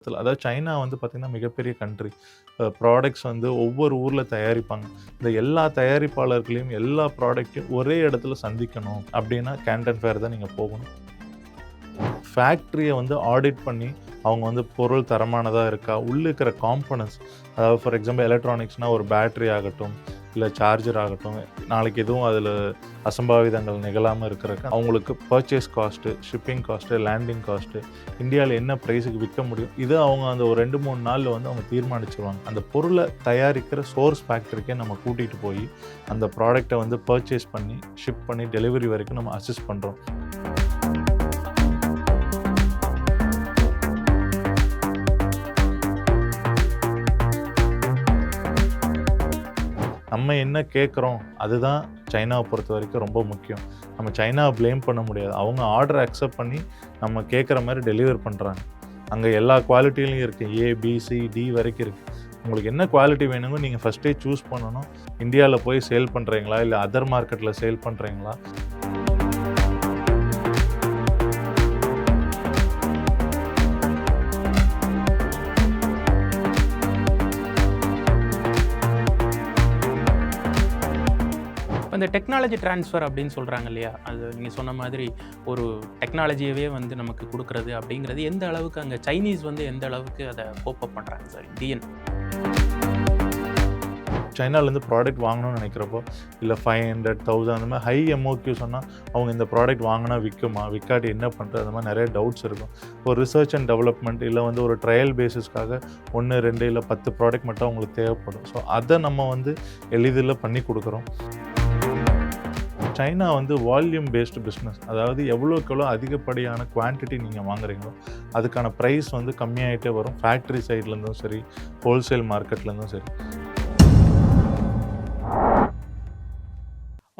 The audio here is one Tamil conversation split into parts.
அதாவது சைனா வந்து பார்த்தீங்கன்னா மிகப்பெரிய கண்ட்ரி. ப்ராடக்ட்ஸ் வந்து ஒவ்வொரு ஊர்ல தயாரிப்பாங்க. இந்த எல்லா தயாரிப்பாளர்களையும், எல்லா ப்ராடக்ட்டையும் ஒரே இடத்துல சந்திக்கணும் அப்டின்னா கேண்டன் ஃபேர் தான் நீங்க போகணும். ஃபேக்டரிய வந்து ஆடிட் பண்ணி, அவங்க வந்து பொருள் தரமானதா இருக்கா? உள்ள இருக்கிற காம்போனன்ட்ஸ் அதாவது ஃபார் எக்ஸாம்பிள் எலக்ட்ரானிக்ஸ்னா ஒரு பேட்டரி ஆகட்டும், இல்ல சார்ஜர் ஆகட்டும், நாளைக்கு எதுவும் அதில அசம்பாவிதங்கள் நிகழாம இருக்கறக்கு, அவங்களுக்கு purchase cost, shipping cost, landing cost, இந்தியால என்ன பிரைஸ்க்கு விக்க முடியும்? இத அவங்க அந்த ஒரு 2, 3 நாள்ல வந்து அவங்க தீர்மானிச்சுருவாங்க. அந்த பொருள தயாரிக்கிற சோர்ஸ் ஃபேக்டரிக்கே நம்ம கூட்டிட்டு போயி, அந்த ப்ராடக்ட்ட வந்து பர்ச்சேஸ் பண்ணி, ஷிப் பண்ணி, டெலிவரி வரைக்கும் நம்ம அசிஸ்ட் பண்றோம். நம்ம என்ன கேட்குறோம், அதுதான் சைனாவ பொறுத்தவரைக்கும் ரொம்ப முக்கியம். நம்ம சைனாவ ப்ளேம் பண்ண முடியாது. அவங்க ஆர்டர அக்செப்ட் பண்ணி, நம்ம கேட்குற மாரி டெலிவர் பண்றாங்க. அங்க எல்லா குவாலிட்டிலயும் இருக்கு. ஏ, பி, சி, டி வரைக்கும் இருக்கு. உங்களுக்கு என்ன குவாலிட்டி வேணுமோ நீங்க ஃபர்ஸ்ட்டே சூஸ் பண்ணணும். இந்தியால போய் சேல் பண்றீங்களா? இல்ல அதர் மார்க்கெட்ல சேல் பண்றீங்களா? அந்த டெக்னாலஜி ட்ரான்ஸ்ஃபர் அப்படின்னு சொல்கிறாங்க இல்லையா? அது நீங்க சொன்ன மாதிரி ஒரு டெக்னாலஜியவே வந்து நமக்கு குடுக்குறது அப்படிங்கிறது எந்த அளவுக்கு அங்க சைனீஸ் வந்து எந்த அளவுக்கு அத கோப் அப் பண்றாங்க சார்? இந்தியன் சைனாலேருந்து ப்ராடக்ட் வாங்கணும்னு நினைக்கிறப்போ, இல்ல 500, 1000 அந்த மாரி ஹை எம்ஓக்யூ சொன்னா, அவங்க இந்த ப்ராடக்ட் வாங்குனா விக்குமா? விக்காட்டி என்ன பண்றது? அந்த மாரி நெறைய டவுட்ஸ் இருக்கும். ஒரு ரிசர்ச் அண்ட் டெவலப்மெண்ட் இல்ல வந்து ஒரு ட்ரையல் பேசிஸ்க்காக 1, 2 இல்ல 10 ப்ராடக்ட் மட்டும் அவங்களுக்கு தேவைப்படும். ஸோ அத நம்ம வந்து எளிதில பண்ணி குடுக்குறோம். சைனா வந்து வால்யூம் பேஸ்டு பிஸ்னஸ். அதாவது எவ்வளோக்கு எவ்வளோ அதிகப்படியான குவான்டிட்டி நீங்க வாங்குறீங்களோ, அதுக்கான பிரைஸ் வந்து கம்மியாயிட்டே வரும். ஃபேக்டரி சைட்லேருந்தும் சரி, ஹோல்சேல் மார்க்கெட்லேருந்தும் சரி.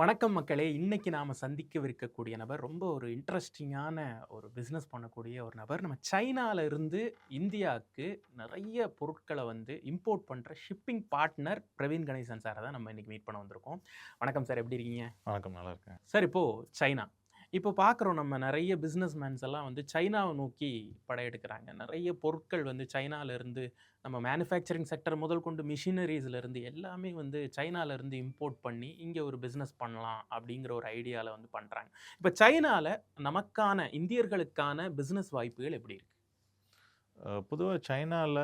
வணக்கம் மக்களே! இன்னைக்கு நாம சந்திக்கவிருக்கக்கூடிய நபர் ரொம்ப ஒரு இன்ட்ரஸ்டிங்கான ஒரு பிசினஸ் பண்ணக்கூடிய ஒரு நபர். நம்ம சைனால இருந்து இந்தியாவுக்கு நெறைய பொருட்கள வந்து இம்போர்ட் பண்ற ஷிப்பிங் பார்ட்னர் பிரவீன் கணேசன் சார தான் நம்ம இன்னைக்கு மீட் பண்ண வந்திருக்கோம். வணக்கம் சார், எப்படி இருக்கீங்க? வணக்கம், நல்லா இருக்கேன். சார், இப்போ சைனா. இப்போ பார்க்குறோம் நம்ம நெறைய பிசினஸ் மேன்ஸ் எல்லாம் வந்து சைனாவ நோக்கி படையெடுக்கிறாங்க. நெறைய பொருட்கள் வந்து சைனால இருந்து நம்ம மேனுஃபேக்சரிங் செக்டர் முதல் கொண்டு மிஷினரீஸ்ல இருந்து எல்லாமே வந்து சைனால இருந்து இம்போர்ட் பண்ணி இங்க ஒரு பிசினஸ் பண்ணலாம் அப்படிங்கிற ஒரு ஐடியால வந்து பண்றாங்க. இப்ப சைனால நமக்கான இந்தியர்களுக்கான பிசினஸ் வாய்ப்புகள் எப்படி இருக்கு? பொதுவா சைனால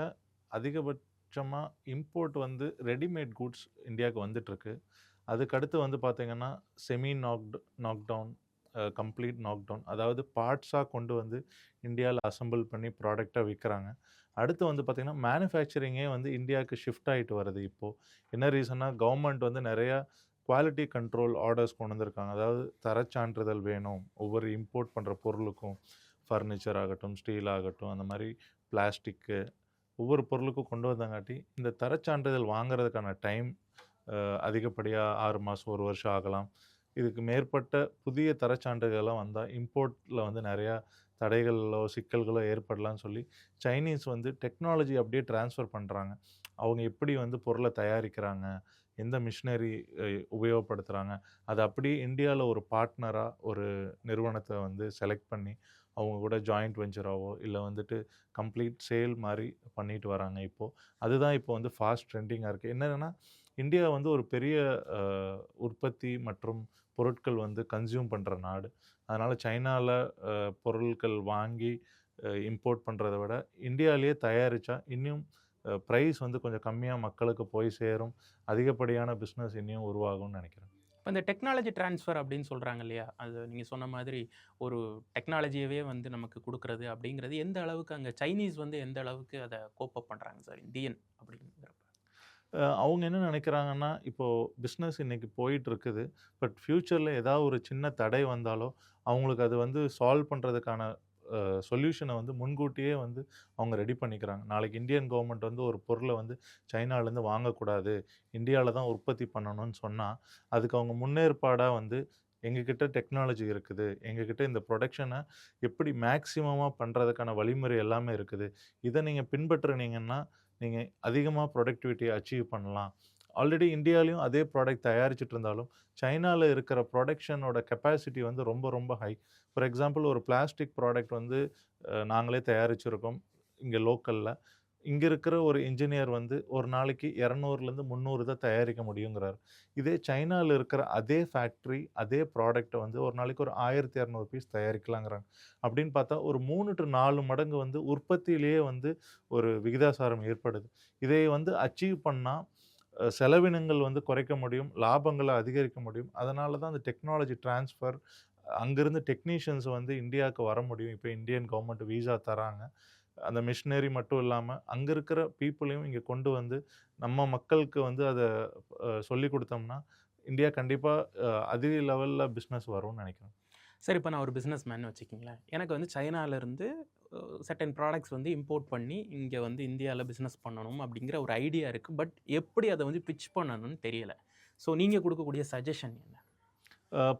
அதிகபட்சமா இம்போர்ட் வந்து ரெடிமேட் கூட்ஸ் இந்தியாவுக்கு வந்துட்டுருக்கு. அதுக்கடுத்து வந்து பார்த்தீங்கன்னா, செமி நாக்டவுன், கம்ப்ளீட் நாக்டவுன் அதாவது பார்ட்ஸா கொண்டு வந்து இந்தியால அசெம்பிள் பண்ணி ப்ராடக்ட்டா விக்கிறாங்க. அடுத்து வந்து பார்த்தீங்கன்னா, மேனுஃபேக்சரிங்கே வந்து இந்தியாவுக்கு ஷிஃப்ட் ஆயிட்டு வருது இப்போ. என்ன ரீசன்னா, கவர்ன்மெண்ட் வந்து நெறையா குவாலிட்டி கண்ட்ரோல் ஆர்டர்ஸ் கொண்டு வந்திருக்காங்க. அதாவது தரச் சான்றிதழ் வேணும். ஒவ்வொரு இம்போர்ட் பண்ற பொருளுக்கும். ஃபர்னிச்சர் ஆகட்டும், ஸ்டீல் ஆகட்டும், அந்த மாரி பிளாஸ்டிக்கு ஒவ்வொரு பொருளுக்கும் கொண்டு வந்தங்காட்டி, இந்த தரச் சான்றிதழ் வாங்குறதுக்கான டைம் அதிகப்படியா 6 மாசம், 1 வருஷம் ஆகலாம். இதுக்கு மேற்பட்ட புதிய தரச் சான்றிதழ்லாம் வந்தா, இம்போர்ட்ல வந்து நெறையா தடைகளோ, சிக்கல்களோ ஏற்படலாம்னு சொல்லி, சைனீஸ் வந்து டெக்னாலஜி அப்படியே ட்ரான்ஸ்ஃபர் பண்றாங்க. அவங்க எப்படி வந்து பொருள தயாரிக்கிறாங்க, எந்த மிஷினரி அ உபயோகப்படுத்துறாங்க, அத அப்படியே இந்தியால ஒரு பார்ட்னரா ஒரு நிறுவனத்த வந்து செலக்ட் பண்ணி, அவங்க கூட ஜாயிண்ட் வெஞ்சராவோ, இல்ல வந்துட்டு கம்ப்ளீட் சேல் மாரி பண்ணிட்டு வராங்க இப்போ. அதுதான் இப்போ வந்து ஃபாஸ்ட் ட்ரெண்டிங்கா இருக்கு. என்னதுன்னா, இந்தியா வந்து ஒரு பெரிய அ உற்பத்தி மற்றும் பொருட்கள் வந்து கன்சியூம் பண்ற நாடு. அதனால சைனால பொருட்கள் வாங்கி இம்போர்ட் பண்றத விட, இந்தியாவிலேயே தயாரிச்சா இன்னும் பிரைஸ் வந்து கொஞ்சம் கம்மியா மக்களுக்கு போய் சேரும். அதிகப்படியான பிசினஸ் இன்னும் உருவாகும்னு நெனைக்கிறேன். இப்ப இந்த டெக்னாலஜி ட்ரான்ஸ்ஃபர் அப்படின்னு சொல்றாங்க இல்லையா? அது நீங்க சொன்ன மாதிரி ஒரு டெக்னாலஜியவே வந்து நமக்கு குடுக்குறது அப்படிங்கிறது எந்த அளவுக்கு அங்க சைனீஸ் வந்து எந்த அளவுக்கு அத கோப் அப் பண்றாங்க சார்? இந்தியன் அப்படிங்கிறப்ப. அவங்க என்ன நெனைக்கிறாங்கன்னா, இப்போ பிசினஸ் இன்னைக்கு போயிட்டு இருக்குது. பட் ஃபியூச்சர்ல ஏதாவது ஒரு சின்ன தடை வந்தாலோ, அவங்களுக்கு அது வந்து சால்வ் பண்றதுக்கான சொல்யூஷன வந்து முன்கூட்டியே வந்து அவங்க ரெடி பண்ணிக்கிறாங்க. நாளைக்கு இந்தியன் கவர்ன்மெண்ட் வந்து ஒரு பொருள வந்து சைனாலேருந்து வாங்கக்கூடாது. இந்தியால தான் உற்பத்தி பண்ணணும்னு சொன்னா, அதுக்கு அவங்க முன்னேற்பாடா வந்து எங்ககிட்ட டெக்னாலஜி இருக்குது. எங்ககிட்ட இந்த புரொடக்ஷன எப்படி மேக்ஸிமமா பண்றதுக்கான வழிமுறை எல்லாமே இருக்குது. இத நீங்க பின்பற்றுனீங்கன்னா, நீங்க அதிகமா புரொடக்டிவிட்டிய அச்சீவ் பண்ணலாம். ஆல்ரெடி இந்தியாலயும் அதே ப்ராடக்ட் தயாரிச்சுட்டு இருந்தாலும், சைனால இருக்கிற புரொடக்ஷனோட கெப்பாசிட்டி வந்து ரொம்ப ரொம்ப ஹை. ஃபார் எக்ஸாம்பிள் ஒரு பிளாஸ்டிக் ப்ராடக்ட் வந்து நாங்களே தயாரிச்சிருக்கோம். இங்கே லோக்கலில். இங்கே இருக்கிற ஒரு இன்ஜினியர் வந்து ஒரு நாளைக்கு 200லேருந்து 300 தான் தயாரிக்க முடியுங்கிறாரு. இதே சைனாவில் இருக்கிற அதே ஃபேக்ட்ரி அதே ப்ராடக்ட்டை வந்து ஒரு நாளைக்கு ஒரு 1200 பீஸ் தயாரிக்கலாங்கிறாங்க. அப்படின்னு பார்த்தா ஒரு 3 to 4 மடங்கு வந்து உற்பத்தியிலேயே வந்து ஒரு விகிதாசாரம் ஏற்படுது. இதை வந்து அச்சீவ் பண்ணால் செலவினங்கள் வந்து குறைக்க முடியும், லாபங்கள அதிகரிக்க முடியும். அதனால தான் அந்த டெக்னாலஜி ட்ரான்ஸ்ஃபர் அங்கேருந்து டெக்னீஷியன்ஸ் வந்து இந்தியாவுக்கு வர முடியும். இப்போ இந்தியன் கவர்மெண்ட் விசா தராங்க. அந்த மிஷினரி மட்டும் இல்லாம, அங்க இருக்கிற பீப்பிளையும் இங்க கொண்டு வந்து, நம்ம மக்களுக்கு வந்து அத சொல்லிக் குடுத்தோம்னா, இந்தியா கண்டிப்பா அதிக லெவல்ல பிசினஸ் வரும்னு நெனைக்கிறேன். சரி, இப்ப நான் ஒரு பிசினஸ் மேன்னு வச்சுக்கங்களேன். எனக்கு வந்து சைனாலருந்து சர்டைன் ப்ராடக்ட்ஸ் வந்து இம்போர்ட் பண்ணி, இங்க வந்து இந்தியால பிசினஸ் பண்ணணும் அப்படிங்கிற ஒரு ஐடியா இருக்கு. பட் எப்படி அத வந்து பிட்ச் பண்ணணும்னு தெரியல. ஸோ நீங்க குடுக்கக்கூடிய சஜஷன் என்ன?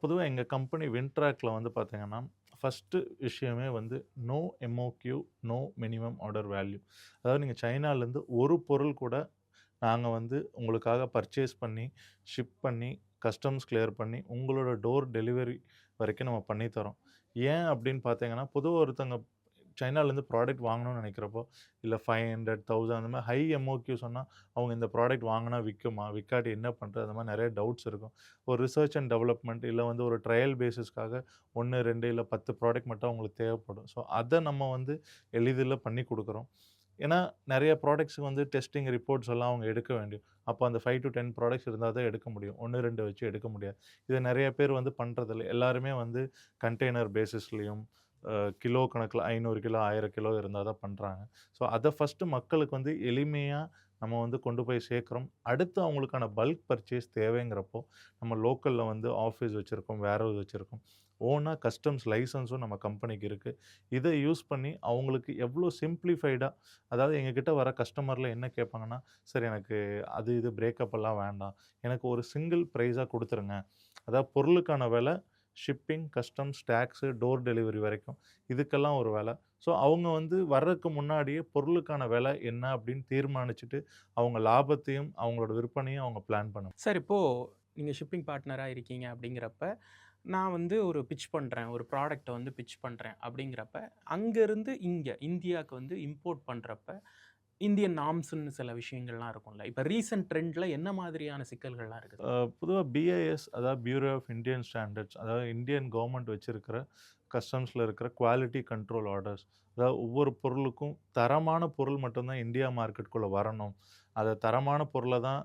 பொதுவா எங்க கம்பெனி வின்ட்ராக்ல வந்து பார்த்தீங்கன்னா, ஃபர்ஸ்ட்டு விஷயமே வந்து no MOQ, no minimum order value. அதாவது நீங்க சைனாலருந்து ஒரு பொருள் கூட நாங்க வந்து உங்களுக்காக பர்ச்சேஸ் பண்ணி, ஷிப் பண்ணி, கஸ்டம்ஸ் கிளியர் பண்ணி, உங்களோட டோர் டெலிவரி வரைக்கும் நம்ம பண்ணி தரோம். ஏன் அப்படின்னு பார்த்தீங்கன்னா, பொதுவா ஒருத்தங்க சைனாலேருந்து ப்ராடக்ட் வாங்கணும்னு நினைக்கிறப்போ, இல்ல 500, 1000 அந்த மாரி ஹை எம்ஓக்யூ சொன்னா, அவங்க இந்த ப்ராடக்ட் வாங்குனா விக்குமா? விக்காட்டி என்ன பண்றது? அந்த மாரி நெறைய டவுட்ஸ் இருக்கும். ஒரு ரிசர்ச் அண்ட் டெவலப்மெண்ட் இல்ல வந்து ஒரு ட்ரையல் பேசிஸ்க்காக 1, 2 இல்ல 10 ப்ராடக்ட் மட்டும் அவங்களுக்கு தேவைப்படும். ஸோ, அத நம்ம வந்து எளிதில பண்ணி குடுக்குறோம். ஏன்னா, நெறைய ப்ராடக்ட்ஸ்க்கு வந்து டெஸ்டிங் ரிப்போர்ட்ஸ் எல்லாம் அவங்க எடுக்க வேண்டும். அப்போ அந்த 5 to 10 ப்ராடக்ட்ஸ் இருந்தா தான் எடுக்க முடியும். 1, 2 வச்சு எடுக்க முடியாது. இத நெறைய பேர் வந்து பண்றதில்ல. எல்லாருமே வந்து கண்டெய்னர் பேசிஸ்லயும், கிலோ கணக்குல 500 கிலோ, 1000 கிலோ இருந்தா தான் பண்றாங்க. ஸோ, அத ஃபர்ஸ்ட்டு மக்களுக்கு வந்து எளிமையா நம்ம வந்து கொண்டு போய் சேர்க்கிறோம். அடுத்து அவங்களுக்கான பல்க் பர்ச்சேஸ் தேவைங்கிறப்போ, நம்ம லோக்கல்ல வந்து ஆஃபீஸ் வச்சிருக்கோம், வேர்ஹவுஸ் வச்சிருக்கோம். ஓனா கஸ்டம்ஸ் லைசென்ஸும் நம்ம கம்பெனிக்கு இருக்கு. இத யூஸ் பண்ணி அவங்களுக்கு எவ்ளோ சிம்ப்ளிஃபைடா அதாவது எங்ககிட்ட வர கஸ்டமர்ல என்ன கேட்பாங்கன்னா, "சார் எனக்கு அது இது பிரேக்கப் எல்லாம் வேண்டாம். எனக்கு ஒரு சிங்கிள் பிரைஸா குடுத்துருங்க." அதாவது பொருளுக்கான விலை, shipping, customs, tax, door delivery வரைக்கும். இதுக்கெல்லாம் ஒரு விலை. ஸோ அவங்க வந்து வர்றதுக்கு முன்னாடியே பொருளுக்கான விலை என்ன அப்படின்னு தீர்மானிச்சுட்டு, அவங்க லாபத்தையும், அவங்களோட விற்பனையும் அவங்க பிளான் பண்ணணும். சார், இப்போ நீங்க ஷிப்பிங் பார்ட்னரா இருக்கீங்க அப்படிங்கிறப்ப, நான் வந்து ஒரு பிட்ச் பண்றேன். ஒரு ப்ராடக்ட்ட வந்து பிட்ச் பண்றேன் அப்படிங்கிறப்ப, அங்கருந்து இங்க இந்தியாக்கு வந்து இம்போர்ட் பண்றப்ப, இந்தியன் நார்ம்ஸ்ன்னு சில விஷயங்கள்லாம் இருக்கும்ல. இப்ப ரீசென்ட் ட்ரெண்ட்ல என்ன மாதிரியான சிக்கல்கள்லாம் இருக்குது? பொதுவா பிஐஎஸ் அதாவது பியூரோ ஆஃப் இந்தியன் ஸ்டாண்டர்ட்ஸ் அதாவது இந்தியன் கவர்மெண்ட் வச்சிருக்கிற கஸ்டம்ஸ்ல இருக்கிற குவாலிட்டி கண்ட்ரோல் ஆர்டர்ஸ். அதாவது ஒவ்வொரு பொருளுக்கும் தரமான பொருள் மட்டும் தான் இந்தியா மார்க்கெட்டுக்குள்ள வரணும். அத தரமான பொருள தான்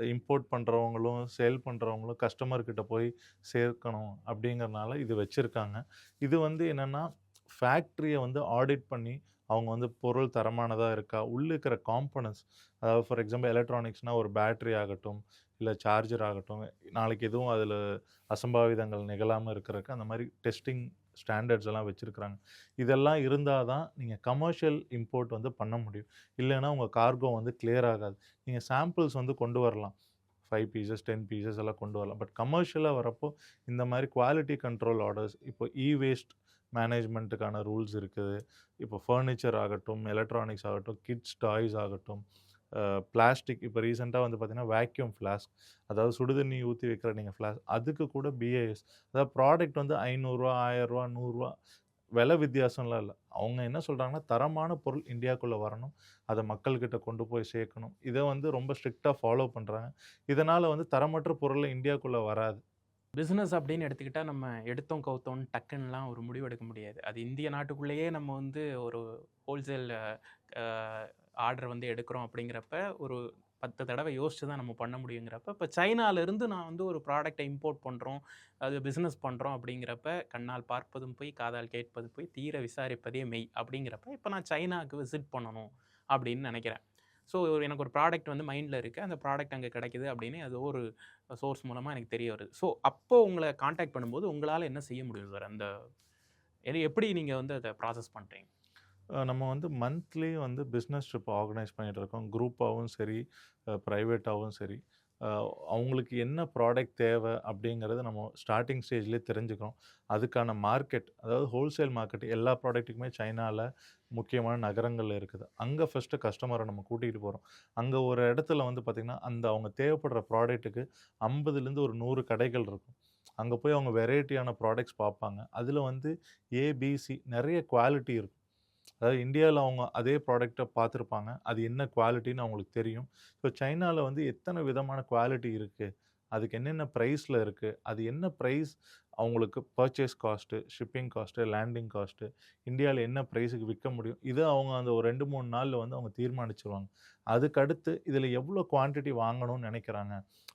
இம்போர்ட் பண்றவங்களும், சேல் பண்றவங்களும் கஸ்டமர் கிட்ட போய் சேர்க்கணும் அப்படிங்கிறனால இது வச்சிருக்காங்க. இது வந்து என்னன்னா, ஃபேக்டரிய வந்து ஆடிட் பண்ணி அவங்க வந்து பொருள் தரமானதா இருக்கா? உள்ள இருக்கிற காம்போனன்ட்ஸ் அதாவது ஃபார் எக்ஸாம்பிள் எலக்ட்ரானிக்ஸ்னா ஒரு பேட்டரி ஆகட்டும், இல்ல சார்ஜர் ஆகட்டும், நாளைக்கு எதுவும் அதில அசம்பாவிதங்கள் நிகழாம இருக்கறதுக்கு அந்த மாரி டெஸ்டிங் ஸ்டாண்டர்ட்ஸ் எல்லாம் வச்சிருக்கிறாங்க. இதெல்லாம் இருந்தா தான் நீங்க கமர்ஷியல் இம்போர்ட் வந்து பண்ண முடியும். இல்லன்னா உங்க கார்கோ வந்து கிளியர் ஆகாது. நீங்க சாம்பிள்ஸ் வந்து கொண்டு வரலாம். 5 பீசஸ், 10 பீசஸ் எல்லாம் கொண்டு வரலாம். பட் கமர்ஷியலா வரப்போ இந்த மாரி குவாலிட்டி கண்ட்ரோல் ஆர்டர்ஸ் இப்போ வேஸ்ட் மேனேஜ்மென்ட்டுக்கான ரூல்ஸ் இருக்குது. இப்போ ஃபர்னிச்சர் ஆகட்டும், எலக்ட்ரானிக்ஸ் ஆகட்டும், கிட்ஸ் டாய்ஸ் ஆகட்டும், பிளாஸ்டிக் இப்போ ரீசென்ட்டா வந்து பார்த்தீங்கன்னா, வேக்யூம் ஃப்ளாஸ்க் அதாவது சுடுதண்ணி ஊத்தி வைக்கிற நீங்க அதுக்கு கூட பிஏஎஸ் அதாவது ப்ராடக்ட் வந்து ரூ. 500 ரூ. 1000 ரூ. 100 விலை வித்தியாசம்லாம் இல்ல. அவங்க என்ன சொல்றாங்கன்னா, தரமான பொருள் இந்தியாக்குள்ள வரணும். அத மக்கள்கிட்ட கொண்டு போய் சேர்க்கணும். இத வந்து ரொம்ப ஸ்ட்ரிக்ட்டா ஃபாலோ பண்றாங்க. இதனால வந்து தரமற்ற பொருள் இந்தியாக்குள்ள வராது. பிசினஸ் அப்படின்னு எடுத்துக்கிட்டா, நம்ம எடுத்தோம், கவுத்தோம்ன்னு டக்குன்னுலாம் ஒரு முடிவு எடுக்க முடியாது. அது இந்திய நாட்டுக்குள்ளேயே நம்ம வந்து ஒரு ஹோல்சேல் அ ஆர்டர் வந்து எடுக்கிறோம் அப்படிங்கிறப்ப, ஒரு 10 தடவ யோசிச்சு தான் நம்ம பண்ண முடியுங்கிறப்ப, இப்ப சைனாலருந்து நான் வந்து ஒரு ப்ராடக்ட்ட இம்போர்ட் பண்றோம், அது பிசினஸ் பண்றோம் அப்படிங்கிறப்ப, "கண்ணால் பார்ப்பதும் பொய், காதால் கேட்பது பொய், தீர விசாரிப்பதே மெய்" அப்படிங்கிறப்ப, இப்ப நான் சைனாக்கு விசிட் பண்ணணும் அப்படின்னு நெனைக்கிறேன். ஸோ எனக்கு ஒரு ப்ராடக்ட் வந்து மைண்ட்ல இருக்கு. அந்த ப்ராடக்ட் அங்க கிடைக்குது அப்படின்னு ஏதோ ஒரு சோர்ஸ் மூலமா எனக்கு தெரிய வருது. ஸோ அப்போ உங்கள கான்டாக்ட் பண்ணும்போது, உங்களால என்ன செய்ய முடியும் சார்? அந்த எப்படி நீங்க வந்து அத ப்ராசஸ் பண்றீங்க? நம்ம வந்து மந்த்லி வந்து பிசினஸ் ட்ரிப் ஆர்கனைஸ் பண்ணிட்டு இருக்கோம். குரூப்பாவும் சரி, பிரைவேட்டாவும் சரி. அ அவங்களுக்கு என்ன ப்ராடக்ட் தேவை அப்படிங்கிறத நம்ம ஸ்டார்ட்டிங் ஸ்டேஜ்லயே தெரிஞ்சுக்கிறோம். அதுக்கான மார்க்கெட் அதாவது ஹோல்சேல் மார்க்கெட் எல்லா ப்ராடக்ட்டுக்குமே சைனால முக்கியமான நகரங்கள்ல இருக்குது. அங்க ஃபர்ஸ்ட்டு கஸ்டமர நம்ம கூட்டிட்டு போறோம். அங்க ஒரு இடத்துல வந்து பார்த்தீங்கன்னா, அந்த அவங்க தேவைப்படுற ப்ராடக்ட்டுக்கு 50லேருந்து ஒரு 100 கடைகள் இருக்கும். அங்க போய் அவங்க வெரைட்டியான ப்ராடக்ட்ஸ் பார்ப்பாங்க. அதுல வந்து ஏ, பி, சி நெறைய குவாலிட்டி இருக்கும். அதாவது இந்தியால அவங்க அதே ப்ராடக்ட்ட பார்த்துருப்பாங்க. அது என்ன குவாலிட்டின்னு அவங்களுக்கு தெரியும். இப்போ சைனால வந்து எத்தன விதமான குவாலிட்டி இருக்கு. அதுக்கு என்னென்ன பிரைஸ்ல இருக்கு. அது என்ன பிரைஸ் அவங்களுக்கு purchase cost, shipping cost, landing cost, இந்தியால என்ன பிரைஸுக்கு விக்க முடியும். இத அவங்க அந்த ஒரு 2, 3 நாள்ல வந்து அவங்க தீர்மானிச்சுருவாங்க. அதுக்கடுத்து இதில எவ்வளோ குவான்டிட்டி வாங்கணும்னு நெனைக்கிறாங்க.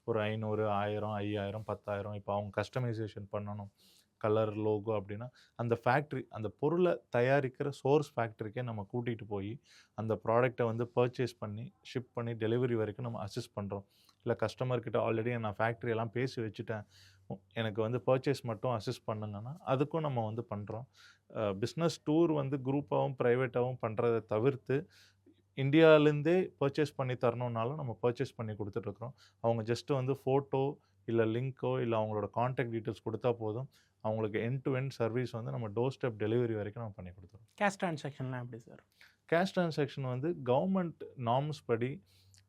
ஒரு 500, 1000, 5000, 10,000 இப்போ அவங்க கஸ்டமைசேஷன் பண்ணணும். கலர், லோகோ அப்டின்னா, அந்த ஃபேக்ட்ரி அந்த பொருள தயாரிக்கிற சோர்ஸ் ஃபேக்ட்ரிக்கே நம்ம கூட்டிட்டு போயி, அந்த ப்ராடக்ட்ட வந்து பர்ச்சேஸ் பண்ணி, ஷிப் பண்ணி, டெலிவரி வரைக்கும் நம்ம அசிஸ்ட் பண்றோம். இல்ல கஸ்டமர் கிட்ட ஆல்ரெடி நான் ஃபேக்ட்ரி எல்லாம் பேசி வச்சுட்டேன். எனக்கு வந்து பர்ச்சேஸ் மட்டும் அசிஸ்ட் பண்ணுங்கன்னா, அதுக்கும் நம்ம வந்து பண்றோம். பிசினஸ் டூர் வந்து குரூப்பாவும், பிரைவேட்டாவும் பண்றத தவிர்த்து, இந்தியாலருந்தே பர்ச்சேஸ் பண்ணி தரணும்னாலும் நம்ம பர்ச்சேஸ் பண்ணி குடுத்துட்டுருக்கோம். அவங்க ஜஸ்ட் வந்து ஃபோட்டோ, இல்ல லிங்க்கோ, இல்ல அவங்களோட கான்டாக்ட் டீட்டெயில்ஸ் குடுத்தா போதும். அவங்களுக்கு எண்ட் டு எண்ட் சர்வீஸ் வந்து நம்ம டோர் ஸ்டெப் டெலிவரி வரைக்கும் நம்ம பண்ணி குடுத்துருவோம். கேஷ் ட்ரான்சாக்ஷன்லாம் எப்படி சார்? கேஷ் டிரான்சாக்ஷன் வந்து கவர்மெண்ட் நார்ம்ஸ் படி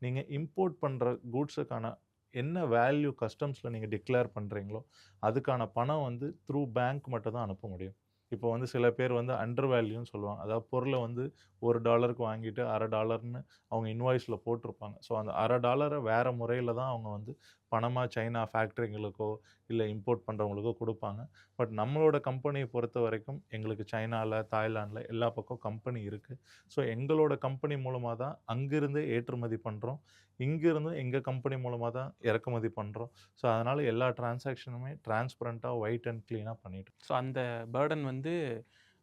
நீங்க இம்போர்ட் பண்ற கூட்ஸுக்கான என்ன வேல்யூ கஸ்டம்ஸ்ல நீங்க டிக்ளேர் பண்றீங்களோ, அதுக்கான பணம் வந்து த்ரூ பேங்க் மட்டும் தான் அனுப்ப முடியும். இப்போ வந்து சில பேர் வந்து அண்டர் வேல்யூன்னு சொல்லுவாங்க. அதாவது பொருள வந்து $1க்கு வாங்கிட்டு $0.50ன்னு அவங்க இன்வாய்ஸ்ல போட்டிருப்பாங்க. ஸோ அந்த $0.50 வேற முறையில தான் அவங்க வந்து பணமா சைனா ஃபேக்டரிங்களுக்கோ, இல்ல இம்போர்ட் பண்றவங்களுக்கோ குடுப்பாங்க. பட் நம்மளோட கம்பெனிய பொறுத்தவரைக்கும் எங்களுக்கு சைனால, தாய்லாந்துல எல்லா பக்கம் கம்பெனி இருக்கு. ஸோ எங்களோட கம்பெனி மூலமா தான் அங்கிருந்து ஏற்றுமதி பண்றோம். இங்கிருந்து எங்க கம்பெனி மூலமா தான் இறக்குமதி பண்றோம். ஸோ அதனால எல்லா டிரான்சாக்ஷனுமே டிரான்ஸ்பரன்ட்டா, ஒயிட் அண்ட் கிளீனா பண்ணிட்டு ஸோ அந்த பர்டன் வந்து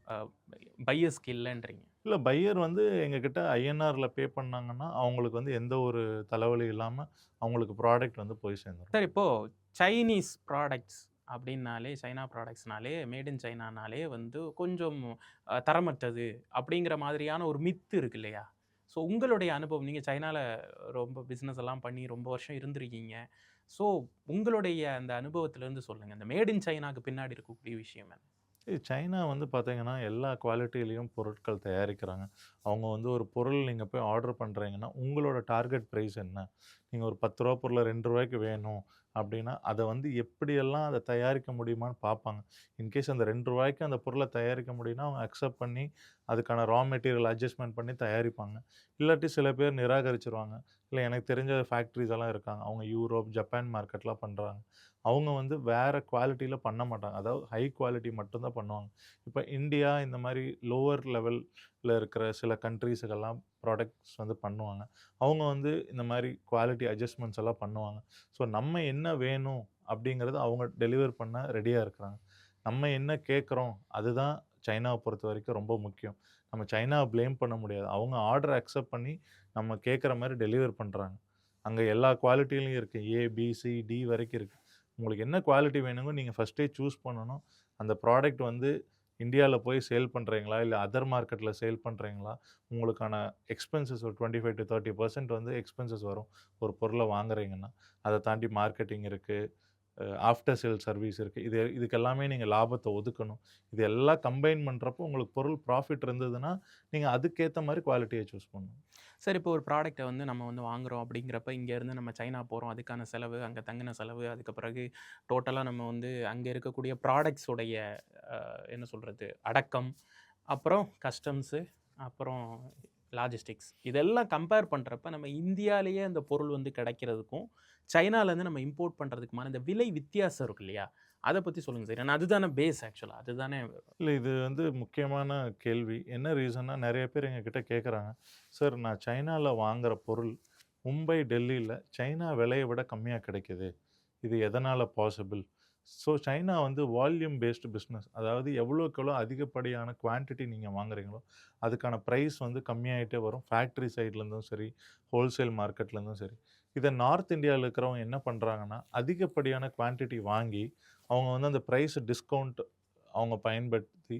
அ பையர்ஸ்க்கு இல்லன்றீங்க. இல்ல பையர் வந்து எங்ககிட்ட ஐஎன்ஆர்ல பே பண்ணாங்கன்னா, அவங்களுக்கு வந்து எந்த ஒரு தலைவலியும் இல்லாம அவங்களுக்கு ப்ராடக்ட் வந்து போய் சேர்ந்துரும். சார் இப்போ சைனீஸ் ப்ராடக்ட்ஸ் அப்படின்னாலே, சைனா ப்ராடக்ட்ஸ்னாலே, மேட் இன் சைனானாலே வந்து கொஞ்சம் தரமற்றது அப்படிங்கிற மாதிரியான ஒரு மித்து இருக்கு இல்லையா? ஸோ உங்களுடைய அனுபவம் நீங்க சைனால ரொம்ப பிசினஸ் எல்லாம் பண்ணி ரொம்ப வருஷம் இருந்திருக்கீங்க. ஸோ உங்களுடைய அந்த அனுபவத்திலிருந்து சொல்லுங்க. இந்த மேட் இன் சைனாக்கு பின்னாடி இருக்கக்கூடிய விஷயம் என்ன? சைனா வந்து பார்த்தீங்கன்னா, எல்லா குவாலிட்டிலயும் பொருட்கள் தயாரிக்கிறாங்க. அவங்க வந்து ஒரு பொருள் நீங்க போய் ஆர்டர் பண்றீங்கன்னா, உங்களோட டார்கெட் பிரைஸ் என்ன? நீங்க ஒரு ரூ. 10 பொருள ரூ. 2க்கு வேணும் அப்டின்னா, அத வந்து எப்படியெல்லாம் அத தயாரிக்க முடியுமான்னு பார்ப்பாங்க. இன்கேஸ் அந்த ரூ. 2க்கு அந்த பொருள தயாரிக்க முடியும்னா, அவங்க அக்செப்ட் பண்ணி அதுக்கான ரா மெட்டீரியல் அட்ஜஸ்ட்மென்ட் பண்ணி தயாரிப்பாங்க. இல்லாட்டி சில பேர் நிராகரிச்சுருவாங்க. இல்ல எனக்கு தெரிஞ்ச ஃபேக்டரிஸ் எல்லாம் இருக்காங்க. அவங்க யூரோப், ஜப்பான் மார்க்கெட்லாம் பண்றாங்க. அவங்க வந்து வேற குவாலிட்டில பண்ண மாட்டாங்க. அதாவது ஹை குவாலிட்டி மட்டும் தான் பண்ணுவாங்க. இப்ப இந்தியா இந்த மாரி லோவர் லெவல்ல இருக்கிற சில கண்ட்ரீஸுக்கெல்லாம் ப்ராடக்ட்ஸ் வந்து பண்ணுவாங்க. அவங்க வந்து இந்த மாரி குவாலிட்டி அட்ஜஸ்ட்மென்ட்ஸ் எல்லாம் பண்ணுவாங்க. ஸோ நம்ம என்ன வேணும் அப்படிங்கிறத அவங்க டெலிவர் பண்ண ரெடியா இருக்கிறாங்க. நம்ம என்ன கேட்குறோம், அதுதான் சைனாவ பொறுத்தவரைக்கும் ரொம்ப முக்கியம். நம்ம சைனாவ ப்ளேம் பண்ண முடியாது. அவங்க ஆர்டர அக்செப்ட் பண்ணி நம்ம கேட்குற மாரி டெலிவர் பண்றாங்க. அங்க எல்லா குவாலிட்டிலயும் இருக்கு. ஏ, பி, சி, டி வரைக்கும் இருக்கு. உங்களுக்கு என்ன குவாலிட்டி வேணுமோ நீங்க ஃபர்ஸ்ட்டே சூஸ் பண்ணணும். அந்த ப்ராடக்ட் வந்து இந்தியால போய் சேல் பண்றீங்களா? இல்ல அதர் மார்க்கெட்ல சேல் பண்றீங்களா? உங்களுக்கான எக்ஸ்பென்சஸ் ஒரு 25-30% வந்து எக்ஸ்பென்சஸ் வரும். ஒரு பொருள வாங்குறீங்கன்னா. அத தாண்டி மார்க்கெட்டிங் இருக்கு. ஆஃப்டர் சேல் சர்வீஸ் இருக்கு. இதுக்கு எல்லாமே நீங்க லாபத்த ஒதுக்கணும். இது எல்லாம் கம்பைன் பண்றப்போ உங்களுக்கு பொருள் ப்ராஃபிட் இருந்ததுன்னா, நீங்க அதுக்கேத்த மாரி குவாலிட்டிய சூஸ் பண்ணணும். சரி இப்போ ஒரு ப்ராடக்ட்ட வந்து நம்ம வந்து வாங்குறோம் அப்படிங்கிறப்ப, இங்கேருந்து நம்ம சைனா போறோம். அதுக்கான செலவு, அங்க தங்குன செலவு, அதுக்கு பிறகு டோட்டலா நம்ம வந்து அங்க இருக்கக்கூடிய ப்ராடக்ட்ஸ் உடைய என்ன சொல்றது? அடக்கம், அப்புறம் கஸ்டம்ஸு, அப்புறம் லாஜிஸ்டிக்ஸ் இதெல்லாம் கம்பேர் பண்றப்ப, நம்ம இந்தியாலேயே அந்த பொருள் வந்து கிடைக்கிறதுக்கும், சைனாலேருந்து நம்ம இம்போர்ட் பண்றதுக்குமான இந்த விலை வித்தியாசம் இருக்கு இல்லையா? அத பத்தி சொல்லுங்க சார். ஏன்னா அதுதானே பேஸ் ஆக்சுவலா. அதுதானே இல்ல இது வந்து முக்கியமான கேள்வி. என்ன ரீசன்னா நெறைய பேர் எங்ககிட்ட கேட்குறாங்க. சார் நான் சைனால வாங்குற பொருள் மும்பை, டெல்லில சைனா விலைய விட கம்மியா கிடைக்குது. இது எதனால பாசிபிள்? ஸோ சைனா வந்து வால்யூம் பேஸ்டு பிசினஸ். அதாவது எவ்வளோக்கு எவ்வளோ அதிகப்படியான குவான்டிட்டி நீங்க வாங்குறீங்களோ, அதுக்கான பிரைஸ் வந்து கம்மியாயிட்டே வரும். ஃபேக்டரி சைட்லேருந்தும் சரி, ஹோல்சேல் மார்க்கெட்லேருந்தும் சரி. இத நார்த் இந்தியால இருக்கிறவங்க என்ன பண்றாங்கன்னா, அதிகப்படியான குவான்டிட்டி வாங்கி, அவங்க வந்து அந்த பிரைஸ் டிஸ்கவுண்ட் அவங்க பயன்படுத்தி,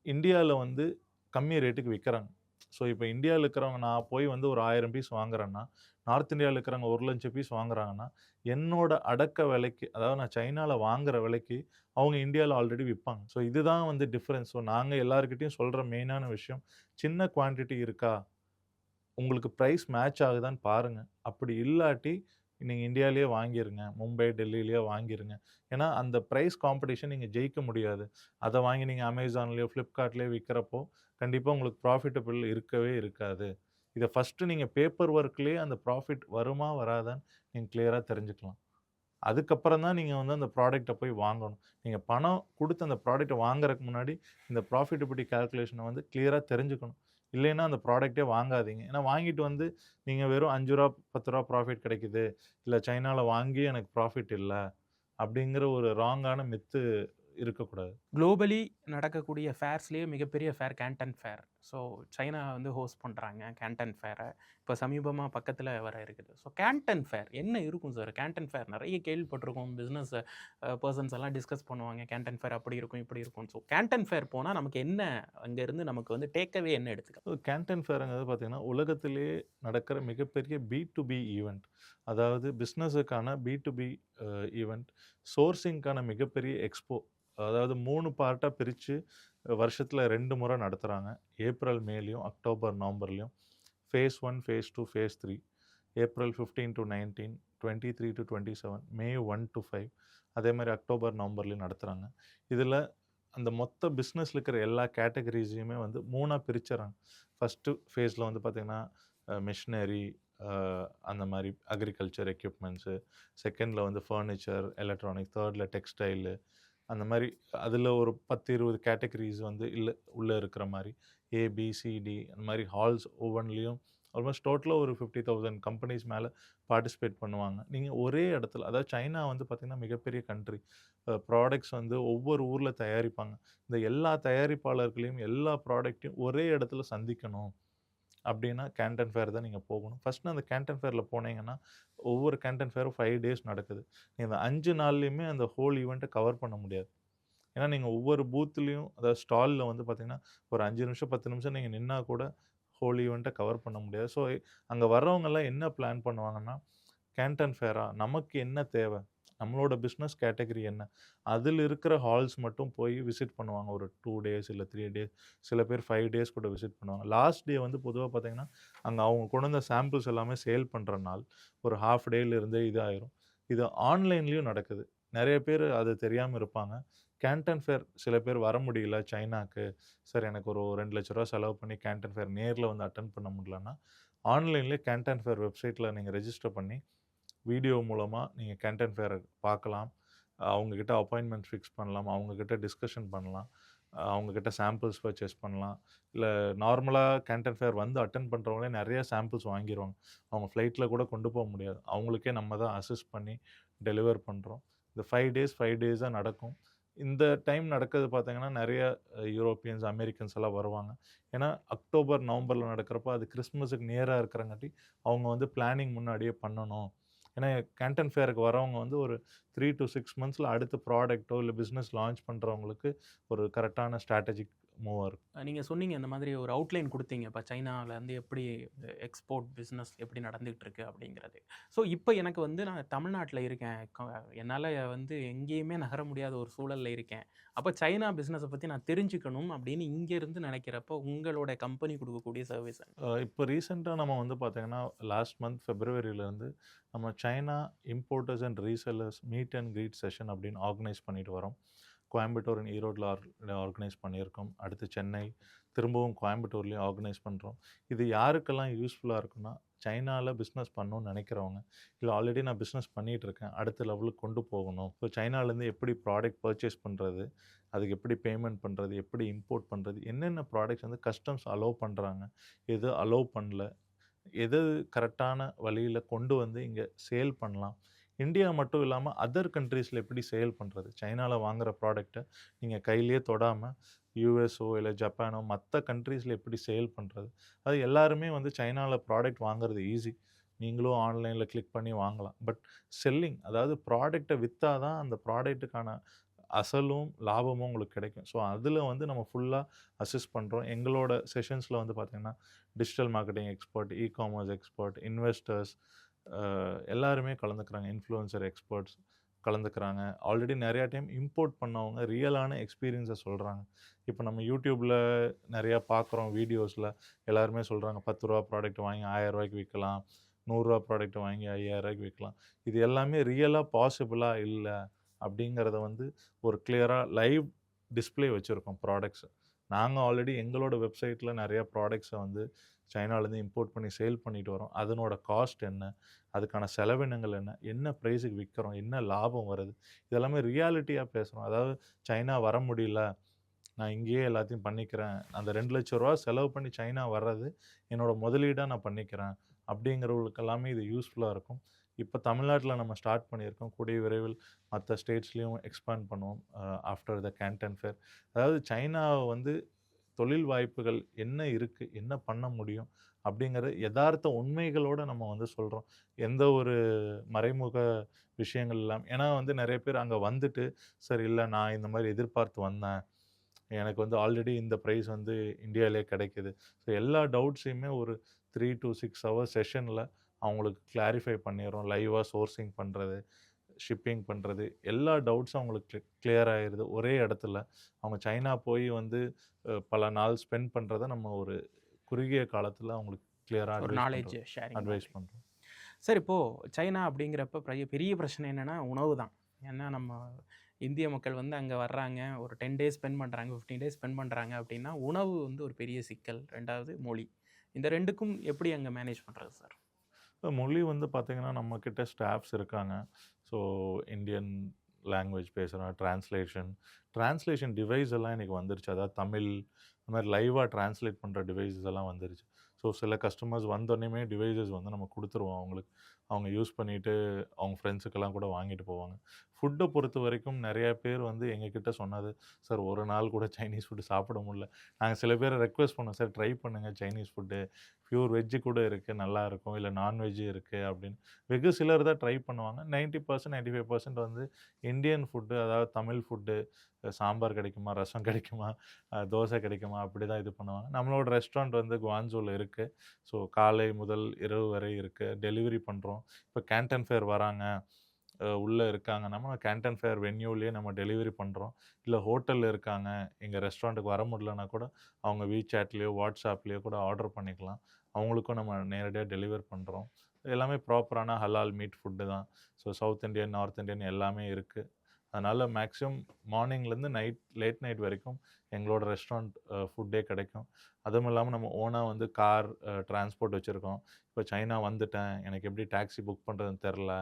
இந்தியால வந்து கம்மி ரேட்டுக்கு விக்கிறாங்க. ஸோ, இப்ப இந்தியால இருக்கிறவங்க நான் போய் வந்து ஒரு 1000 பீஸ் வாங்குறேன்னா, நார்த் இந்தியால இருக்கிறவங்க 1,00,000 பீஸ் வாங்குறாங்கன்னா, என்னோட அடக்க விலைக்கு, அதாவது நான் சைனால வாங்குற விலைக்கு, அவங்க இந்தியால ஆல்ரெடி விப்பாங்க. ஸோ, இதுதான் வந்து டிஃபரன்ஸ். ஸோ, நாங்க எல்லார்கிட்டயும் சொல்ற மெயினான விஷயம், சின்ன குவான்டிட்டி இருக்கா? உங்களுக்கு பிரைஸ் மேட்ச் ஆகுதான்னு பாருங்க. அப்படி இல்லாட்டி, நீங்க இந்தியாவிலேயே வாங்கிருங்க. மும்பை, டெல்லியிலேயே வாங்கிருங்க. ஏன்னா, அந்த பிரைஸ் காம்படிஷன் நீங்க ஜெயிக்க முடியாது. அத வாங்கி நீங்க Amazonலயோ, Flipkartலயோ விக்கிறப்போ, கண்டிப்பா உங்களுக்கு ப்ராஃபிட்டபிள் இருக்கவே இருக்காது. இத ஃபர்ஸ்ட்டு நீங்க பேப்பர் ஒர்க்லயே அந்த ப்ராஃபிட் வருமா? வராதான்னு நீங்க கிளியரா தெரிஞ்சுக்கலாம். அதுக்கப்புறம் தான் நீங்க வந்து அந்த ப்ராடக்ட்ட போய் வாங்கணும். நீங்க பணம் குடுத்து அந்த ப்ராடக்ட்ட வாங்குறதுக்கு முன்னாடி, இந்த ப்ராஃபிட்டபிலிட்டி கால்குலேஷன வந்து கிளியரா தெரிஞ்சுக்கணும். இல்லைன்னா அந்த ப்ராடக்ட்டே வாங்காதீங்க. ஏன்னா வாங்கிட்டு வந்து நீங்க வெறும் ரூ. 5 ரூ. 10 ப்ராஃபிட் கிடைக்குது. இல்ல சைனால வாங்கி எனக்கு ப்ராஃபிட் இல்ல. அப்படிங்கிற ஒரு ராங்கான மித்து இருக்கக்கூடாது. குளோபலி நடக்கக்கூடிய ஃபேர்ஸ்லேயே மிகப்பெரிய fair Canton fair. So China வந்து ஹோஸ்ட் பண்ணுறாங்க கேண்டன் ஃபேரை. இப்போ சமீபமாக பக்கத்தில் வர இருக்குது. ஸோ கேண்டன் ஃபேர் என்ன இருக்கும் சார்? கேண்டன் ஃபேர் நிறைய கேள்விப்பட்டிருக்கோம். பிஸ்னஸ் பர்சன்ஸ் எல்லாம் டிஸ்கஸ் பண்ணுவாங்க. கேண்டன் ஃபேர் அப்படி இருக்கும், இப்படி இருக்கும். ஸோ கேண்டன் ஃபேர் போனால் நமக்கு என்ன, அங்கேருந்து நமக்கு வந்து டேக்அவே என்ன எடுத்துக்கலாம்? கேண்டன் ஃபேர்ங்கிறது பார்த்தீங்கன்னா, உலகத்திலேயே நடக்கிற மிகப்பெரிய பி2பி ஈவென்ட். அதாவது பிசினஸுக்கான பி2பி ஈவென்ட். சோர்சிங்க்கான மிகப்பெரிய எக்ஸ்போ. அதாவது 3 பார்ட்டா பிரிச்சு வருஷத்துல 2 முறை நடத்துறாங்க. ஏப்ரல், மேலயும், அக்டோபர், நவம்பர்லயும். Phase 1, phase 2, phase 3. April 15-19, 23-27, May 1-5. அதே மாரி அக்டோபர், நவம்பர்லயும் நடத்துறாங்க. இதுல அந்த மொத்த பிசினஸ்ல இருக்கிற எல்லா கேட்டகரீஸையுமே வந்து 3ஆ பிரிச்சுர்றாங்க. ஃபர்ஸ்ட்டு ஃபேஸ்ல வந்து பார்த்தீங்கன்னா, மிஷினரி, அந்த மாரி அக்ரிகல்ச்சர் எக்யூப்மெண்ட்ஸு. செகண்ட்ல வந்து ஃபர்னிச்சர், எலக்ட்ரானிக்ஸ். தேர்ட்ல டெக்ஸ்டைலு. அந்த மாரி அதில ஒரு 10, 20 கேட்டகரீஸ் வந்து உள்ள இருக்கிற மாரி. ஏ, பி, சி, டி அந்த மாரி ஹால்ஸ் ஒவ்வொன்லயும் ஆல்மோஸ்ட் டோட்டலா ஒரு 50,000 கம்பெனிஸ் மேல பார்ட்டிசிபேட் பண்ணுவாங்க. நீங்க ஒரே இடத்துல அதாவது சைனா வந்து பார்த்தீங்கன்னா, மிகப்பெரிய கண்ட்ரி. ப்ராடக்ட்ஸ் வந்து ஒவ்வொரு ஊர்ல தயாரிப்பாங்க. இந்த எல்லா தயாரிப்பாளர்களையும், எல்லா ப்ராடக்ட்டையும் ஒரே இடத்துல சந்திக்கணும். அப்டின்னா கேண்டன் ஃபேர் தான் நீங்க போகணும். ஃபர்ஸ்ட்டு அந்த கேண்டன் ஃபேர்ல போனீங்கன்னா, ஒவ்வொரு கேண்டன் ஃபேரும் 5 டேஸ் நடக்குது. நீங்க அந்த 5 நாள்லயுமே அந்த ஹோல் ஈவென்ட்ட கவர் பண்ண முடியாது. ஏன்னா, நீங்க ஒவ்வொரு பூத்லயும் அதாவது ஸ்டால்ல வந்து பார்த்தீங்கன்னா, ஒரு 5 நிமிஷம், 10 நிமிஷம் நீங்க நின்னா கூட ஹோல் ஈவென்ட்ட கவர் பண்ண முடியாது. ஸோ, அங்க வர்றவங்கலாம் என்ன பிளான் பண்ணுவாங்கன்னா, கேண்டன் ஃபேரா? நமக்கு என்ன தேவ? நம்மளோட பிசினஸ் கேட்டகரி என்ன? அதில இருக்கிற ஹால்ஸ் மட்டும் போய் விசிட் பண்ணுவாங்க. ஒரு 2 டேஸ் இல்ல 3 டேஸ். சில பேர் 5 டேஸ் கூட விசிட் பண்ணுவாங்க. லாஸ்ட் டே வந்து பொதுவா பார்த்தீங்கன்னா, அங்க அவங்க கொண்டு வந்த சாம்பிள்ஸ் எல்லாமே சேல் பண்ற நாள். ஒரு ஹால்ஃப் டேல இருந்தே இதாயிரும். இது ஆன்லைன்லயும் நடக்குது. நெறைய பேரு அது தெரியாம இருப்பாங்க. கேண்டன் ஃபேர் சில பேர் வர முடியல சைனாக்கு. சார் எனக்கு ஒரு ரூ. 2,00,000 செலவு பண்ணி கேண்டன் ஃபேர் நேர்ல வந்து அட்டெண்ட் பண்ண முடியலன்னா, ஆன்லைன்லயே கேண்டன் ஃபேர் வெப்சைட்ல நீங்க ரெஜிஸ்டர் பண்ணி வீடியோ மூலமா நீங்க கேண்டன் ஃபேர பார்க்கலாம். அவங்க கிட்ட அப்பாயின்ட்மென்ட் ஃபிக்ஸ் பண்ணலாம். அவங்க கிட்ட டிஸ்கஷன் பண்ணலாம். அவங்க கிட்ட சாம்பிள்ஸ் பர்ச்சேஸ் பண்ணலாம். இல்ல நார்மலா கேண்டன் ஃபேர் வந்து அட்டெண்ட் பண்றவங்களே நெறைய சாம்பிள்ஸ் வாங்கிருவாங்க. அவங்க ஃப்ளைட்ல கூட கொண்டு போ முடியாது. அவங்களுக்கே நம்ம தான் அசிஸ்ட் பண்ணி டெலிவர் பண்றோம். இந்த 5 டேஸா நடக்கும். இந்த டைம் நடக்கிறது பார்த்தீங்கன்னா, நெறைய யூரோப்பியன்ஸ், அமெரிக்கன்ஸ் எல்லாம் வருவாங்க. ஏன்னா, அக்டோபர், நவம்பர்ல நடக்கிறப்போ அது கிறிஸ்துமஸுக்கு நியரா இருக்கிறங்காட்டி, அவங்க வந்து பிளானிங் முன்னாடியே பண்ணணும். ஏன்னா, கேண்டன் ஃபேருக்கு வரவங்க வந்து ஒரு 3 டூ 6 மந்த்ஸ்ல அடுத்த ப்ராடக்ட்டோ, இல்ல பிசினஸ் லான்ச் பண்றவங்களுக்கு ஒரு கரெக்ட்டான ஸ்ட்ராட்டஜிக் மூவா இருக்கும். நீங்க சொன்னீங்க இந்த மாதிரி ஒரு அவுட்லைன் குடுத்தீங்க. இப்ப சைனாலருந்து எப்படி எக்ஸ்போர்ட் பிசினஸ் எப்படி நடந்துகிட்டு இருக்கு அப்படிங்கிறது. ஸோ இப்ப எனக்கு வந்து நான் தமிழ்நாட்ல இருக்கேன். என்னால வந்து எங்கேயுமே நகர முடியாத ஒரு சூழல்ல இருக்கேன். அப்ப சைனா பிசினஸ பத்தி நான் தெரிஞ்சுக்கணும் அப்படின்னு இங்க இருந்து நினைக்கிறப்போ, உங்களோட கம்பெனி குடுக்கக்கூடிய சர்வீஸ் என்ன? இப்போ ரீசென்ட்டா நம்ம வந்து பார்த்தீங்கன்னா, லாஸ்ட் மந்த் பிப்ரவரியிலருந்து நம்ம China importers and resellers meet and greet session அப்படின்னு ஆர்கனைஸ் பண்ணிட்டு வரோம். கோயம்புத்தூர் அண்ட் ஈரோட்ல ஆர்கனைஸ் பண்ணியிருக்கோம். அடுத்து சென்னை, திரும்பவும் கோயம்புத்தூர்லயும் ஆர்கனைஸ் பண்றோம். இது யாருக்கெல்லாம் யூஸ்ஃபுல்லா இருக்குன்னா, சைனால பிசினஸ் பண்ணணும்னு நெனைக்கிறவங்க, இல்ல ஆல்ரெடி நான் பிசினஸ் பண்ணிட்டு இருக்கேன். அடுத்த லெவலுக்கு கொண்டு போகணும். ஸோ சைனாலேருந்து எப்படி ப்ராடக்ட் பர்ச்சேஸ் பண்றது? அதுக்கு எப்படி பேமெண்ட் பண்றது? எப்படி இம்போர்ட் பண்றது? என்னென்ன ப்ராடக்ட்ஸ் வந்து கஸ்டம்ஸ் அலோவ் பண்றாங்க? எது அலோவ் பண்ணல? எது கரெக்டான வழியில கொண்டு வந்து இங்க சேல் பண்ணலாம்? இந்தியா மட்டும் இல்லாம அதர் கண்ட்ரீஸ்ல எப்படி சேல் பண்றது? சைனால வாங்குற ப்ராடக்ட்ட நீங்க கையிலேயே தொடாம யுஎஸ்ஓ இல்ல ஜப்பானோ மத்த கண்ட்ரீஸ்ல எப்படி சேல் பண்றது? அது எல்லாருமே வந்து சைனால ப்ராடக்ட் வாங்குறது ஈஸி. நீங்களும் ஆன்லைன்ல கிளிக் பண்ணி வாங்கலாம். பட் செல்லிங் அதாவது ப்ராடக்ட்ட வித்தா தான் அந்த ப்ராடக்ட்டுக்கான அசலும், லாபமும் உங்களுக்கு கிடைக்கும். ஸோ, அதில வந்து நம்ம ஃபுல்லா அசிஸ்ட் பண்றோம். எங்களோட செஷன்ஸ்ல வந்து பார்த்தீங்கன்னா, digital marketing expert, e-commerce expert, investors அ எல்லாருமே கலந்துக்கிறாங்க. இன்ஃப்ளூயன்சர் எக்ஸ்பர்ட்ஸ் கலந்துக்கிறாங்க. ஆல்ரெடி நெறையா டைம் இம்போர்ட் பண்ணவங்க ரியலான எக்ஸ்பீரியன்ஸ சொல்றாங்க. இப்ப நம்ம YouTubeல நெறையா பார்க்குறோம் வீடியோஸ்ல. எல்லாருமே சொல்றாங்க ரூ. 10 ப்ராடக்ட் வாங்கி ரூ. 1000க்கு விக்கலாம். ரூ. 100 ப்ராடக்ட் வாங்கி ரூ. 5000க்கு விக்கலாம். இது எல்லாமே ரியலா பாசிபிளா இல்ல அப்படிங்கிறத வந்து ஒரு கிளியரா லைவ் டிஸ்ப்ளே வச்சிருக்கோம் ப்ராடக்ட்ஸ். நாங்க ஆல்ரெடி எங்களோட வெப்சைட்ல நெறைய ப்ராடக்ட்ஸ வந்து சைனாலேருந்து இம்போர்ட் பண்ணி சேல் பண்ணிட்டு வரோம். அதனோட காஸ்ட் என்ன? அதுக்கான செலவினங்கள் என்ன? என்ன பிரைஸுக்கு விக்கிறோம்? என்ன லாபம் வருது? இதெல்லாமே ரியாலிட்டியா பேசுறோம். அதாவது சைனா வர முடியல. நான் இங்கேயே எல்லாத்தையும் பண்ணிக்கிறேன். அந்த ரூ. 2,00,000 செலவு பண்ணி சைனா வர்றது என்னோட முதலீடா நான் பண்ணிக்கிறேன். அப்படிங்கிறவங்களுக்கு எல்லாமே இது யூஸ்ஃபுல்லா இருக்கும். இப்ப தமிழ்நாட்டுல நம்ம ஸ்டார்ட் பண்ணியிருக்கோம். கூடிய விரைவில் மத்த ஸ்டேட்ஸ்லயும் எக்ஸ்பேண்ட் பண்ணுவோம். After the Canton fair. அதாவது சைனாவ வந்து தொழில் வாய்ப்புகள் என்ன இருக்கு? என்ன பண்ண முடியும்? அப்படிங்கிற எதார்த்த உண்மைகளோட நம்ம வந்து சொல்றோம். எந்த ஒரு மறைமுக விஷயங்கள் இல்லாம. ஏன்னா வந்து நெறைய பேர் அங்க வந்துட்டு, "சார் இல்ல நான் இந்த மாரி எதிர்பார்த்து வந்தேன். எனக்கு வந்து ஆல்ரெடி இந்த பிரைஸ் வந்து இந்தியாவிலேயே கிடைக்குது." ஸோ எல்லா டவுட்ஸையுமே ஒரு 3 to 6 ஹவர்ஸ் செஷன்ல அவங்களுக்கு கிளாரிஃபை பண்ணிர்றோம். லைவா சோர்சிங் பண்றது, ஷிப்பிங் பண்றது, எல்லா டவுட்ஸும் அவங்களுக்கு கிளியர் ஆயிருது ஒரே இடத்துல. அவங்க சைனா போய் வந்து பல நாள் ஸ்பெண்ட் பண்றத நம்ம ஒரு குறுகிய காலத்துல அவங்களுக்கு கிளியரா ஒரு நாலேட்ஜ் ஷேரிங் அட்வைஸ் மாதிரி. பண்றோம். சார் இப்போ சைனா அப்படிங்கிறப்ப பெரிய பிரச்சனை என்னன்னா உணவு தான். ஏன்னா நம்ம இந்திய மக்கள் வந்து அங்க வர்றாங்க. ஒரு 10 டேஸ் ஸ்பெண்ட் பண்றாங்க, 15 டேஸ் ஸ்பெண்ட் பண்றாங்க அப்படின்னா, உணவு வந்து ஒரு பெரிய சிக்கல். 2வது மொழி. இந்த 2க்கும் எப்படி அங்க மேனேஜ் பண்றது சார்? இப்ப மொழி வந்து பார்த்தீங்கன்னா, நம்ம கிட்ட ஸ்டாஃப்ஸ் இருக்காங்க. ஸோ இந்தியன் லாங்குவேஜ் பேசுறோம். டிரான்ஸ்லேஷன் டிவைஸ் எல்லாம் இன்னைக்கு வந்துருச்சு. அதாவது தமிழ் இந்த மாரி லைவா டிரான்ஸ்லேட் பண்ற டிவைஸஸ் எல்லாம் வந்துருச்சு. ஸோ சில கஸ்டமர்ஸ் வந்தோனேயுமே டிவைஸஸ் வந்து நம்ம குடுத்துருவோம் அவங்களுக்கு. அவங்க யூஸ் பண்ணிட்டு அவங்க ஃப்ரெண்ட்ஸுக்கெல்லாம் கூட வாங்கிட்டு போவாங்க. ஃபுட்ட பொறுத்தவரைக்கும் நெறைய பேர் வந்து எங்ககிட்ட சொன்னது, "சார் ஒரு நாள் கூட சைனீஸ் ஃபுட் சாப்பிட முடியல." நாங்க சில பேர ரெக்வெஸ்ட் பண்ணோம், "சார் ட்ரை பண்ணுங்க சைனீஸ் ஃபுட்டு. பியூர் வெஜ் கூட இருக்கு. நல்லாருக்கும். இல்ல நான்வெஜ் இருக்கு." அப்படின்னு. வெகு சிலர் தான் ட்ரை பண்ணுவாங்க. 90% 95% வந்து இந்தியன் ஃபுட்டு, அதாவது தமிழ் ஃபுட்டு, சாம்பார் கிடைக்குமா? ரசம் கிடைக்குமா? தோசை கிடைக்குமா? அப்படிதான் இது பண்ணுவாங்க. நம்மளோட ரெஸ்டாரண்ட் வந்து குவான்சோல இருக்கு. ஸோ காலை முதல் இரவு வரை இருக்கு. டெலிவரி பண்றோம். இப்ப கேன்டன் ஃபேர் வராங்க. உள்ள இருக்காங்க. நம்ம கேன்டன் ஃபேர் வென்யூலயே நம்ம டெலிவரி பண்றோம். இல்ல ஹோட்டல்ல இருக்காங்க. எங்க ரெஸ்டாரண்ட்டுக்கு வர முடியலன்னா கூட, அவங்க WeChatலயோ, WhatsAppலயோ கூட ஆர்டர் பண்ணிக்கலாம். அவங்களுக்கும் நம்ம நேரடியா டெலிவர் பண்றோம். எல்லாமே ப்ராப்பரான ஹலால் மீட் ஃபுட்டு தான். So south Indian, north Indian எல்லாமே இருக்கு. அதனால மேக்ஸிமம் மார்னிங்லேருந்து லேட் நைட் வரைக்கும் எங்களோட ரெஸ்டாரண்ட் ஃபுட்டே கிடைக்கும். அதுவும் இல்லாம நம்ம ஓனா வந்து கார் டிரான்ஸ்போர்ட் வச்சிருக்கோம். இப்ப சைனா வந்துட்டேன். எனக்கு எப்படி டாக்ஸி புக் பண்றதுன்னு தெர்ல.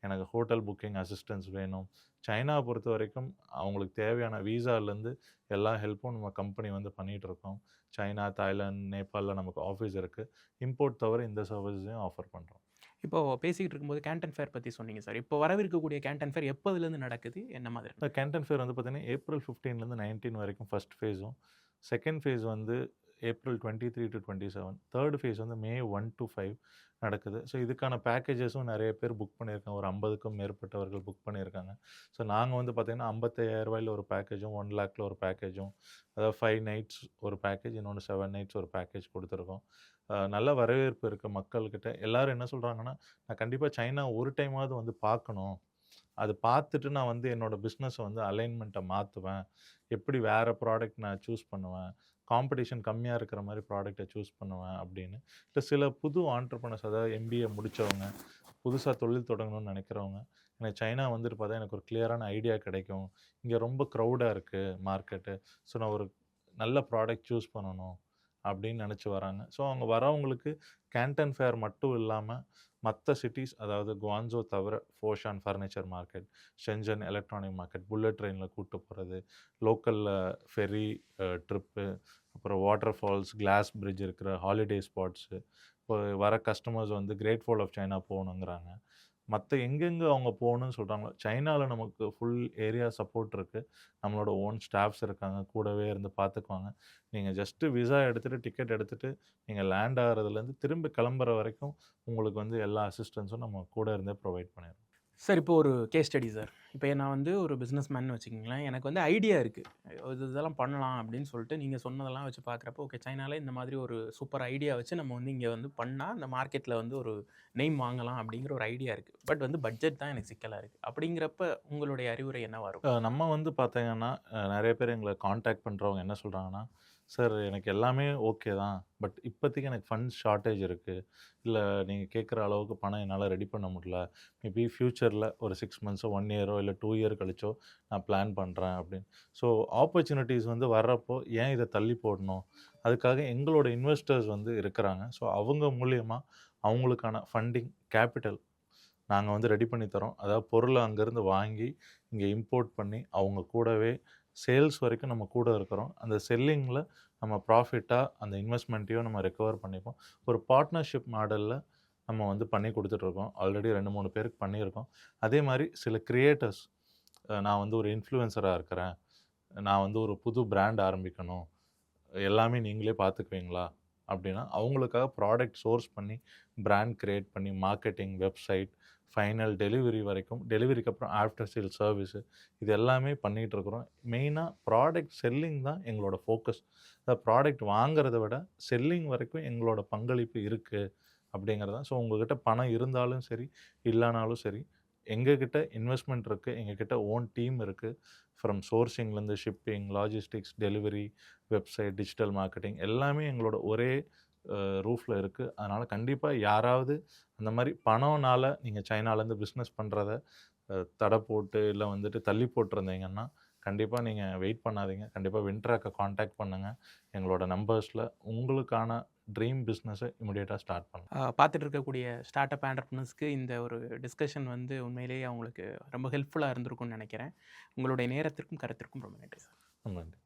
எனக்கு ஹோட்டல் புக்கிங் அசிஸ்டன்ஸ் வேணும். சைனாவ பொறுத்தவரைக்கும் அவங்களுக்கு தேவையான விசாலேருந்து எல்லா ஹெல்ப்பும் நம்ம கம்பெனி வந்து பண்ணிட்டு இருக்கோம். சைனா, தாய்லாந்து, நேபாள்ல நமக்கு ஆஃபீஸ் இருக்கு. இம்போர்ட் தவிர இந்த சர்வீஸையும் ஆஃபர் பண்றோம். இப்போ பேசிக்கிட்டு இருக்கும்போது கேன்டன் ஃபேர் பத்தி சொன்னீங்க சார். இப்போ வரவிருக்கக்கூடிய கேன்டன் ஃபேர் எப்போதுலேருந்து நடக்குது? என்ன மாதிரி? இந்த கேன்டன் ஃபேர் வந்து பார்த்தீங்கன்னா, ஏப்ரல் 15லேருந்து 19 வரைக்கும் ஃபர்ஸ்ட் ஃபேஸும், செகண்ட் ஃபேஸ் வந்து ஏப்ரல் 23-27, தேர்ட் ஃபேஸ் வந்து மே 1-5 நடக்குது. ஸோ இதுக்கான பேக்கேஜஸும் நெறைய பேர் புக் பண்ணியிருக்காங்க. ஒரு 50க்கும் மேற்பட்டவர்கள் புக் பண்ணியிருக்காங்க. ஸோ நாங்க வந்து பார்த்தீங்கன்னா, ரூ. 55,000ல ஒரு பேக்கேஜும், 1,00,000ல ஒரு பேக்கேஜும், அதாவது 5 நைட்ஸ் ஒரு பேக்கேஜ், இன்னொன்னு 7 நைட்ஸ் ஒரு பேக்கேஜ் குடுத்துருக்கோம். நல்ல வரவேற்பு இருக்கு மக்கள்கிட்ட. எல்லாரும் என்ன சொல்றாங்கன்னா, "நான் கண்டிப்பா சைனா ஒரு டைமாவது வந்து பார்க்கணும். அது பார்த்துட்டு நான் வந்து என்னோட பிஸ்னஸ வந்து அலைன்மென்ட்ட மாத்துவேன். எப்படி வேற ப்ராடக்ட் நான் சூஸ் பண்ணுவேன். காம்படிஷன் கம்மியா இருக்கிற மாரி ப்ராடக்ட்ட சூஸ் பண்ணுவேன் அப்படின்னு. இல்ல சில புது ஆன்டர்பிரினர்ஸ் அதாவது எம்பிஏ முடிச்சவங்க, புதுசா தொழில் தொடங்கணும்னு நெனைக்கிறவங்க, எனக்கு சைனா வந்துட்டு பார்த்தா எனக்கு ஒரு கிளியரான ஐடியா கிடைக்கும். இங்க ரொம்ப க்ரவுடா இருக்கு மார்க்கெட்டு. ஸோ நான் ஒரு நல்ல ப்ராடக்ட் சூஸ் பண்ணணும் அப்படின்னு நெனச்சு வராங்க. ஸோ அவங்க வரவங்களுக்கு கேன்டன் ஃபேர் மட்டும் இல்லாம மத்த சிட்டீஸ் அதாவது குவான்சோ தவிர Foshan furniture market, Shenzhen electronic market, bullet ட்ரெயின்ல கூட்டு போறது, லோக்கல்ல ஃபெர்ரி ட்ரிப்பு, அப்புறம் வாட்டர் ஃபால்ஸ், கிளாஸ் பிரிட்ஜ் இருக்கிற ஹாலிடே ஸ்பாட்ஸு. இப்போ வர கஸ்டமர்ஸ் வந்து கிரேட் ஃபால் ஆஃப் சைனா போகணுங்கிறாங்க. மத்த எங்கெங்க அவங்க போகணும்னு சொல்றாங்களோ, சைனால நமக்கு ஃபுல் ஏரியா சப்போர்ட் இருக்கு. நம்மளோட ஓன் ஸ்டாஃப்ஸ் இருக்காங்க. கூடவே இருந்து பார்த்துக்குவாங்க. நீங்க ஜஸ்ட்டு விசா எடுத்துட்டு, டிக்கெட் எடுத்துட்டு, நீங்க லேண்ட் ஆகுறதுலேருந்து திரும்ப கிளம்புற வரைக்கும் உங்களுக்கு வந்து எல்லா அசிஸ்டன்ஸும் நம்ம கூட இருந்தே ப்ரொவைட் பண்ணிருவோம். சார் இப்போ ஒரு கேஸ் ஸ்டடி சார். இப்போ நான் வந்து ஒரு பிசினஸ் மேன்னு வச்சுக்கங்களேன். எனக்கு வந்து ஐடியா இருக்கு. இதெல்லாம் பண்ணலாம் அப்படின்னு சொல்லிட்டு நீங்க சொன்னதெல்லாம் வச்சு பார்க்குறப்போ, ஓகே சைனால இந்த மாதிரி ஒரு சூப்பர் ஐடியா வச்சு நம்ம வந்து இங்க வந்து பண்ணா, இந்த மார்க்கெட்ல வந்து ஒரு நேம் வாங்கலாம் அப்படிங்கிற ஒரு ஐடியா இருக்கு. பட் வந்து பட்ஜெட் தான் எனக்கு சிக்கலா இருக்கு. அப்படிங்கிறப்ப உங்களுடைய அறிவுரை என்னவா இருக்கும்? நம்ம வந்து பார்த்தீங்கன்னா, நெறைய பேர் எங்கள கான்டாக்ட் பண்றவங்க என்ன சொல்றாங்கன்னா, சார் எனக்கு எல்லாமே ஓகே தான். பட் இப்போதைக்கு எனக்கு ஃபண்ட்ஸ் ஷார்ட்டேஜ் இருக்கு. இல்ல நீங்க கேட்குற அளவுக்கு பணம் என்னால ரெடி பண்ண முடியல. மேபி ஃப்யூச்சர்ல ஒரு 6 மந்த்ஸோ, 1 இயரோ இல்ல 2 இயர் கழிச்சோ நான் பிளான் பண்றேன் அப்படின்னு. ஸோ ஆப்பர்ச்சுனிட்டீஸ் வந்து வர்றப்போ ஏன் இத தள்ளி போடணும்? அதுக்காக எங்களோட இன்வெஸ்டர்ஸ் வந்து இருக்கிறாங்க. ஸோ அவங்க மூலியமா அவங்களுக்கான ஃபண்டிங், கேப்பிட்டல் நாங்க வந்து ரெடி பண்ணி தரோம். அதாவது பொருள அங்கருந்து வாங்கி, இங்க இம்போர்ட் பண்ணி, அவங்க கூடவே சேல்ஸ் வரைக்கும் நம்ம கூட இருக்கிறோம். அந்த செல்லிங்ல நம்ம ப்ராஃபிட்டா அந்த இன்வெஸ்ட்மென்ட்டையும் நம்ம ரெக்கவர் பண்ணிப்போம். ஒரு பார்ட்னர்ஷிப் மாடல்ல நம்ம வந்து பண்ணி குடுத்துட்டுருக்கோம். ஆல்ரெடி 2, 3 பேருக்கு பண்ணியிருக்கோம். அதே மாரி சில கிரியேட்டர்ஸ் நான் வந்து ஒரு இன்ஃப்ளூயன்சரா இருக்கிறேன். நான் வந்து ஒரு புது பிராண்ட் ஆரம்பிக்கணும். எல்லாமே நீங்களே பார்த்துக்குவீங்களா? அப்படின்னா, அவங்களுக்காக ப்ராடக்ட் சோர்ஸ் பண்ணி, பிராண்ட் கிரியேட் பண்ணி, மார்க்கெட்டிங், வெப்சைட், ஃபைனல் டெலிவரி வரைக்கும், டெலிவரிக்கு அப்புறம் ஆஃப்டர் சேல் சர்வீஸு இது எல்லாமே பண்ணிகிட்டுருக்குறோம். மெயினா ப்ராடக்ட் செல்லிங் தான் எங்களோட ஃபோக்கஸ். ப்ராடக்ட் வாங்குறத விட செல்லிங் வரைக்கும் எங்களோட பங்களிப்பு இருக்கு அப்படிங்கிறது தான். ஸோ உங்ககிட்ட பணம் இருந்தாலும் சரி, இல்லனாலும் சரி, எங்ககிட்ட இன்வெஸ்ட்மென்ட் இருக்கு. எங்ககிட்ட ஓன் டீம் இருக்கு. ஃப்ரம் சோர்சிங்லேருந்து shipping, logistics, delivery, website, digital marketing எல்லாமே எங்களோட ஒரே ரூஃப்ல இருக்கு. அதனால கண்டிப்பா யாராவது அந்த மாரி பணம்னால நீங்க சைனாலேருந்து பிசினஸ் பண்றத தடை போட்டு, இல்ல வந்துட்டு தள்ளி போட்டிருந்தீங்கன்னா, கண்டிப்பா நீங்க வெயிட் பண்ணாதீங்க. கண்டிப்பா வின்ட்ராக்க கான்டாக்ட் பண்ணுங்க. எங்களோட நம்பர்ஸ்ல உங்களுக்கான ட்ரீம் பிசினஸ இமிடியேட்டா ஸ்டார்ட் பண்ணலாம். பார்த்துட்டு இருக்கக்கூடிய ஸ்டார்ட் அப் ஆண்டர்ப்ரனர்ஸ்க்கு இந்த ஒரு டிஸ்கஷன் வந்து உண்மையிலேயே அவங்களுக்கு ரொம்ப ஹெல்ப்ஃபுல்லா இருந்திருக்கும்னு நெனைக்கிறேன். உங்களுடைய நேரத்திற்கும், கருத்திற்கும் ரொம்ப நன்றி சார். ரொம்ப நன்றி.